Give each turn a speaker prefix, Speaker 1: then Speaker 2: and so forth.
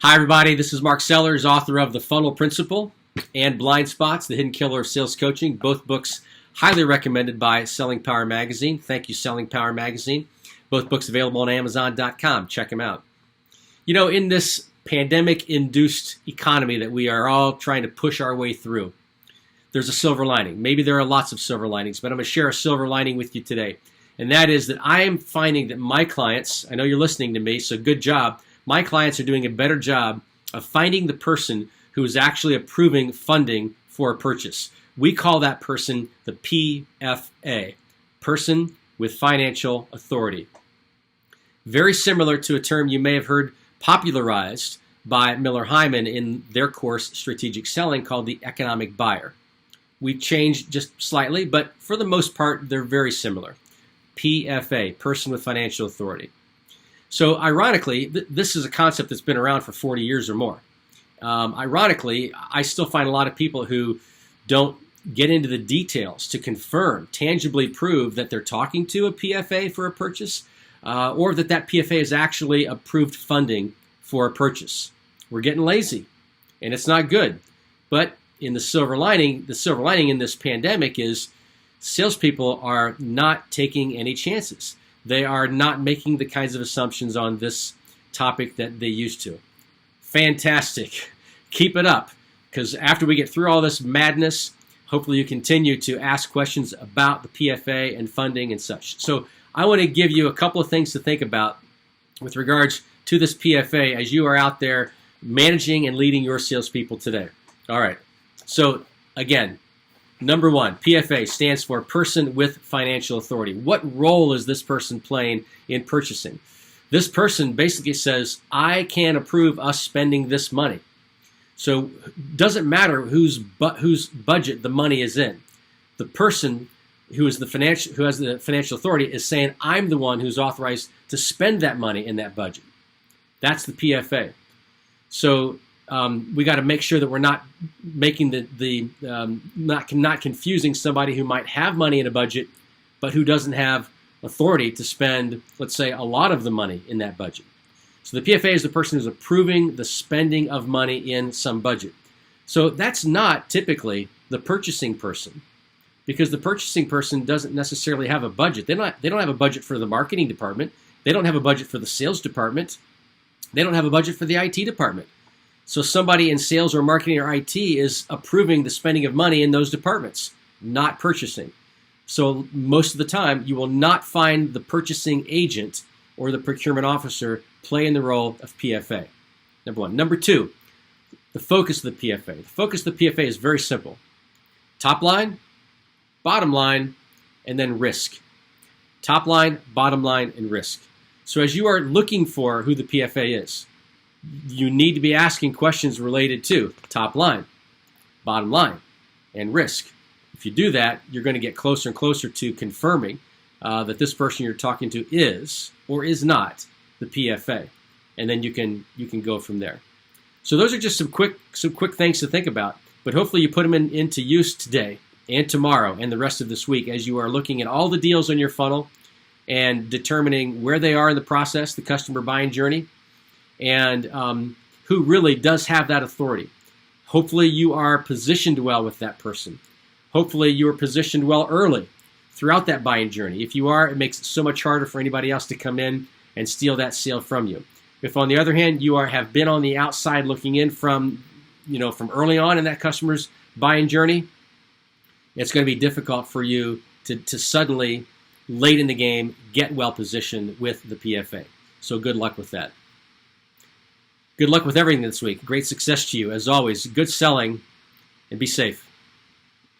Speaker 1: Hi, everybody. This is Mark Sellers, author of The Funnel Principle and Blind Spots, The Hidden Killer of Sales Coaching. Both books highly recommended by Selling Power Magazine. Thank you, Selling Power Magazine. Both books available on Amazon.com. Check them out. You know, in this pandemic-induced economy that we are all trying to push our way through, there's a silver lining. Maybe there are lots of silver linings, but I'm going to share a silver lining with you today. And that is that I am finding that my clients, I know you're listening to me, so good job. My clients are doing a better job of finding the person who is actually approving funding for a purchase. We call that person the PFA, Person with Financial Authority. Very similar to a term you may have heard popularized by Miller Hyman in their course, Strategic Selling, called the economic buyer. We've changed just slightly, but for the most part, they're very similar. PFA, Person with Financial Authority. So ironically, this is a concept that's been around for 40 years or more. Ironically, I still find a lot of people who don't get into the details to confirm, tangibly prove that they're talking to a PFA for a purchase, or that PFA is actually approved funding for a purchase. We're getting lazy, and it's not good. But in the silver lining in this pandemic is salespeople are not taking any chances. They are not making the kinds of assumptions on this topic that they used to. Fantastic. Keep it up, because after we get through all this madness, hopefully you continue to ask questions about the PFA and funding and such. So I want to give you a couple of things to think about with regards to this PFA as you are out there managing and leading your salespeople today. All right. So again, number one, PFA stands for Person with Financial Authority. What role is this person playing in purchasing? This person basically says, I can approve us spending this money. So it doesn't matter whose budget the money is in. The person who has the financial authority is saying, I'm the one who's authorized to spend that money in that budget. That's the PFA. So we got to make sure that we're not making not confusing somebody who might have money in a budget, but who doesn't have authority to spend, let's say, a lot of the money in that budget. So the PFA is the person who's approving the spending of money in some budget. So that's not typically the purchasing person, because the purchasing person doesn't necessarily have a budget. They don't have a budget for the marketing department. They don't have a budget for the sales department. They don't have a budget for the IT department. So somebody in sales or marketing or IT is approving the spending of money in those departments, not purchasing. So most of the time, you will not find the purchasing agent or the procurement officer playing the role of PFA. Number one. Number two, the focus of the PFA. The focus of the PFA is very simple. Top line, bottom line, and then risk. Top line, bottom line, and risk. So as you are looking for who the PFA is, you need to be asking questions related to top line, bottom line, and risk. If you do that, you're going to get closer and closer to confirming that this person you're talking to is or is not the PFA, and then you can go from there. So those are just some quick things to think about. But hopefully you put them into use today and tomorrow and the rest of this week as you are looking at all the deals on your funnel and determining where they are in the process, the customer buying journey, and who really does have that authority. Hopefully you are positioned well with that person. Hopefully you are positioned well early throughout that buying journey. If you are, it makes it so much harder for anybody else to come in and steal that sale from you. If on the other hand, you have been on the outside looking in from early on in that customer's buying journey, it's going to be difficult for you to suddenly, late in the game, get well positioned with the PFA. So good luck with that. Good luck with everything this week. Great success to you. As always, good selling, and be safe.